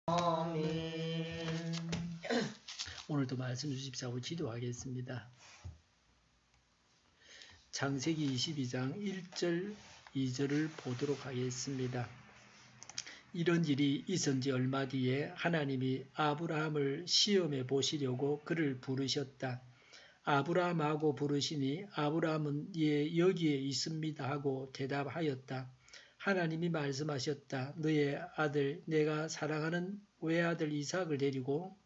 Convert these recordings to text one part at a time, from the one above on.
아멘. 오늘도 말씀 주십사고 기도하겠습니다. 창세기 22장 1절 2절을 보도록 하겠습니다. 이런 일이 있은 지 얼마 뒤에 하나님이 아브라함을 시험해 보시려고 그를 부르셨다. 아브라함하고 부르시니 아브라함은 예 여기에 있습니다 하고 대답하였다. 하나님이 말씀하셨다. 너의 아들 내가 사랑하는 외아들 이삭을 데리고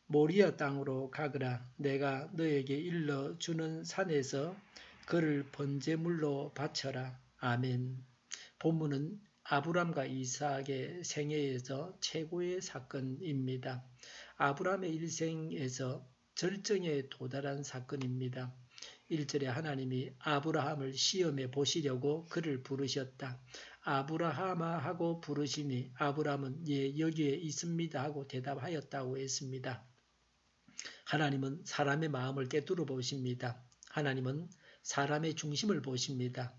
모리아 땅으로 가거라. 내가 너에게 일러주는 산에서 그를 번제물로 바쳐라. 아멘. 본문은 아브람과 이삭의 생애에서 최고의 사건입니다. 아브람의 일생에서 절정에 도달한 사건입니다. 1절에 하나님이 아브라함을 시험해 보시려고 그를 부르셨다. 아브라함아 하고 부르시니 아브라함은 예 여기에 있습니다 하고 대답하였다고 했습니다. 하나님은 사람의 마음을 꿰뚫어 보십니다. 하나님은 사람의 중심을 보십니다.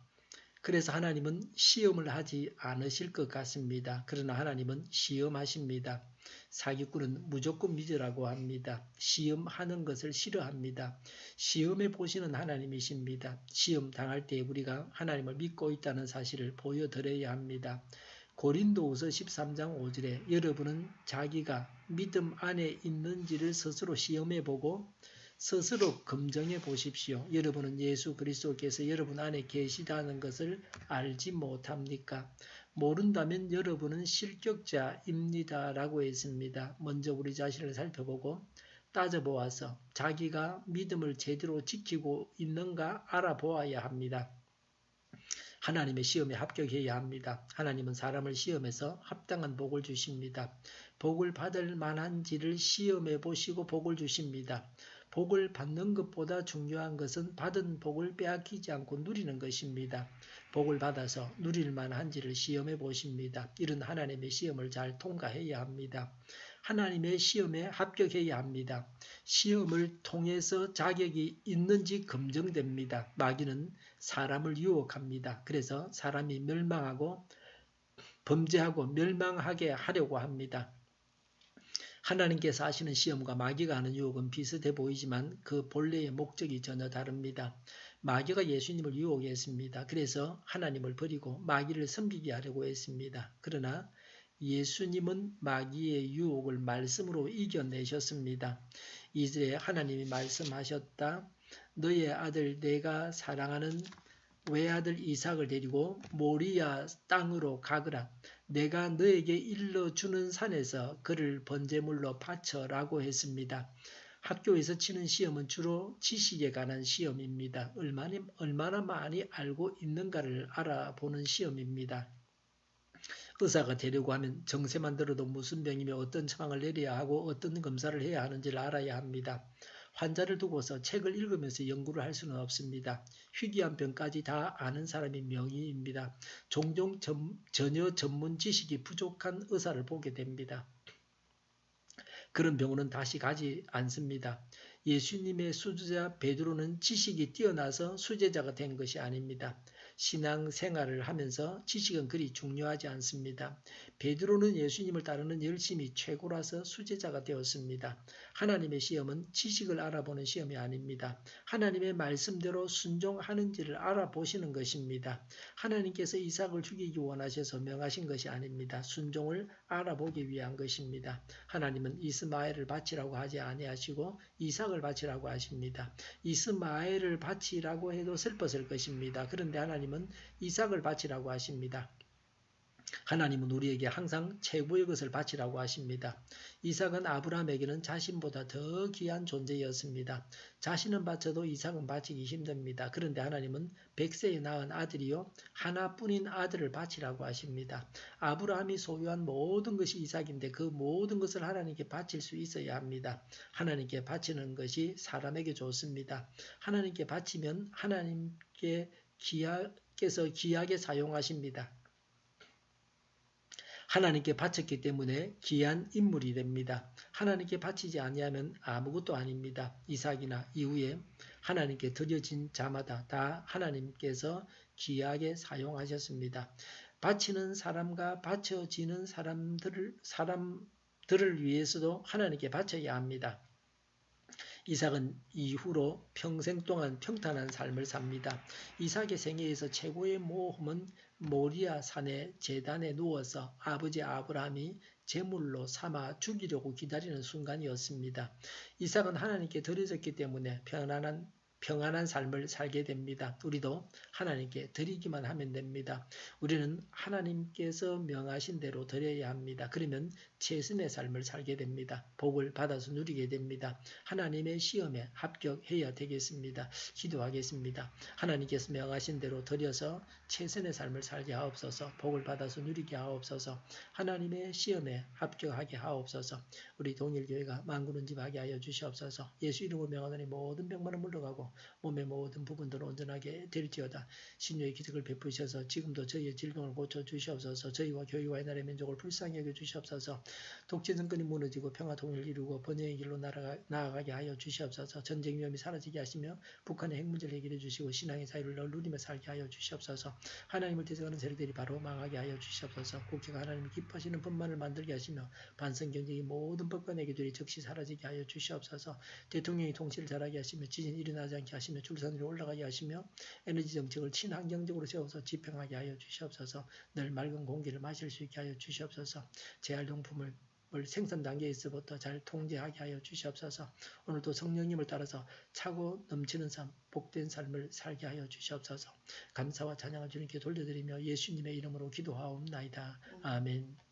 그래서 하나님은 시험을 하지 않으실 것 같습니다. 그러나 하나님은 시험하십니다. 사기꾼은 무조건 믿으라고 합니다. 시험하는 것을 싫어합니다. 시험해 보시는 하나님이십니다. 시험 당할 때 우리가 하나님을 믿고 있다는 사실을 보여드려야 합니다. 고린도후서 13장 5절에 여러분은 자기가 믿음 안에 있는지를 스스로 시험해 보고 스스로 검증해 보십시오. 여러분은 예수 그리스도께서 여러분 안에 계시다는 것을 알지 못합니까? 모른다면 여러분은 실격자입니다. 라고 했습니다. 먼저 우리 자신을 살펴보고 따져보아서 자기가 믿음을 제대로 지키고 있는가 알아보아야 합니다. 하나님의 시험에 합격해야 합니다. 하나님은 사람을 시험해서 합당한 복을 주십니다. 복을 받을 만한지를 시험해 보시고 복을 주십니다. 복을 받는 것보다 중요한 것은 받은 복을 빼앗기지 않고 누리는 것입니다. 복을 받아서 누릴 만한지를 시험해 보십니다. 이런 하나님의 시험을 잘 통과해야 합니다. 하나님의 시험에 합격해야 합니다. 시험을 통해서 자격이 있는지 검증됩니다. 마귀는 사람을 유혹합니다. 그래서 사람이 멸망하고 범죄하고 멸망하게 하려고 합니다. 하나님께서 하시는 시험과 마귀가 하는 유혹은 비슷해 보이지만 그 본래의 목적이 전혀 다릅니다. 마귀가 예수님을 유혹했습니다. 그래서 하나님을 버리고 마귀를 섬기게 하려고 했습니다. 그러나 예수님은 마귀의 유혹을 말씀으로 이겨내셨습니다. 2절에 하나님이 말씀하셨다. 너의 아들 내가 사랑하는 외아들 이삭을 데리고 모리아 땅으로 가거라. 내가 너에게 일러주는 산에서 그를 번제물로 바쳐라고 했습니다. 학교에서 치는 시험은 주로 지식에 관한 시험입니다. 얼마나 많이 알고 있는가를 알아보는 시험입니다. 의사가 되려고 하면 정세만 들어도 무슨 병이며 어떤 처방을 내려야 하고 어떤 검사를 해야 하는지를 알아야 합니다. 환자를 두고서 책을 읽으면서 연구를 할 수는 없습니다. 희귀한 병까지 다 아는 사람이 명의입니다. 종종 전혀 전문 지식이 부족한 의사를 보게 됩니다. 그런 병원은 다시 가지 않습니다. 예수님의 수제자 베드로는 지식이 뛰어나서 수제자가 된 것이 아닙니다. 신앙생활을 하면서 지식은 그리 중요하지 않습니다. 베드로는 예수님을 따르는 열심이 최고라서 수제자가 되었습니다. 하나님의 시험은 지식을 알아보는 시험이 아닙니다. 하나님의 말씀대로 순종하는지를 알아보시는 것입니다. 하나님께서 이삭을 죽이기 원하셔서 명하신 것이 아닙니다. 순종을 알아보기 위한 것입니다. 하나님은 이스마엘을 바치라고 하지 아니하시고 이삭을 바치라고 하십니다. 이스마엘을 바치라고 해도 슬펐을 것입니다. 그런데 하나님은 이삭을 바치라고 하십니다. 하나님은 우리에게 항상 최고의 것을 바치라고 하십니다. 이삭은 아브라함에게는 자신보다 더 귀한 존재였습니다. 자신은 바쳐도 이삭은 바치기 힘듭니다. 그런데 하나님은 100세에 낳은 아들이요 하나뿐인 아들을 바치라고 하십니다. 아브라함이 소유한 모든 것이 이삭인데 그 모든 것을 하나님께 바칠 수 있어야 합니다. 하나님께 바치는 것이 사람에게 좋습니다. 하나님께 바치면 하나님께서 귀하게 사용하십니다. 하나님께 바쳤기 때문에 귀한 인물이 됩니다. 하나님께 바치지 아니하면 아무것도 아닙니다. 이삭이나 이후에 하나님께 드려진 자마다 다 하나님께서 귀하게 사용하셨습니다. 바치는 사람과 바쳐지는 사람 들을 위해서도 하나님께 바쳐야 합니다. 이삭은 이후로 평생 동안 평탄한 삶을 삽니다. 이삭의 생애에서 최고의 모험은 모리아 산의 제단에 누워서 아버지 아브라함이 제물로 삼아 죽이려고 기다리는 순간이었습니다. 이삭은 하나님께 드려졌기 때문에 평안한 삶을 살게 됩니다. 우리도 하나님께 드리기만 하면 됩니다. 우리는 하나님께서 명하신 대로 드려야 합니다. 그러면 최선의 삶을 살게 됩니다. 복을 받아서 누리게 됩니다. 하나님의 시험에 합격해야 되겠습니다. 기도하겠습니다. 하나님께서 명하신 대로 드려서 최선의 삶을 살게 하옵소서. 복을 받아서 누리게 하옵소서. 하나님의 시험에 합격하게 하옵소서. 우리 동일교회가 만군은집하게 하여 주시옵소서. 예수 이름으로 명하노니 모든 병만은 물러가고 몸의 모든 부분들을 온전하게 될지어다. 신유의 기적을 베푸셔서 지금도 저희의 질병을 고쳐주시옵소서. 저희와 교회와 이 나라의 민족을 불쌍히 여겨주시옵소서. 독재 정권이 무너지고 평화 통일을 이루고 번영의 길로 나아가게 하여 주시옵소서. 전쟁 위험이 사라지게 하시며 북한의 핵 문제를 해결해 주시고 신앙의 자유를 누리며 살게 하여 주시옵소서. 하나님을 대적하는 세력들이 바로 망하게 하여 주시옵소서. 국회가 하나님을 기뻐하시는 법만을 만들게 하시며 반성 경쟁이 모든 법과 내기들이 즉시 사라지게 하여 주시옵소서. 대통령이 통치를 잘하게 하시며 지진이 일어나지 않게 하시며 출산 위로 올라가게 하시며 에너지 정책을 친환경적으로 세워서 집행하게 하여 주시옵소서. 늘 맑은 공기를 마실 수 있게 하여 주시옵소서. 재활용품을 생산 단계에서부터 잘 통제하게 하여 주시옵소서. 오늘도 성령님을 따라서 차고 넘치는 삶, 복된 삶을 살게 하여 주시옵소서. 감사와 찬양을 주님께 돌려드리며 예수님의 이름으로 기도하옵나이다. 아멘.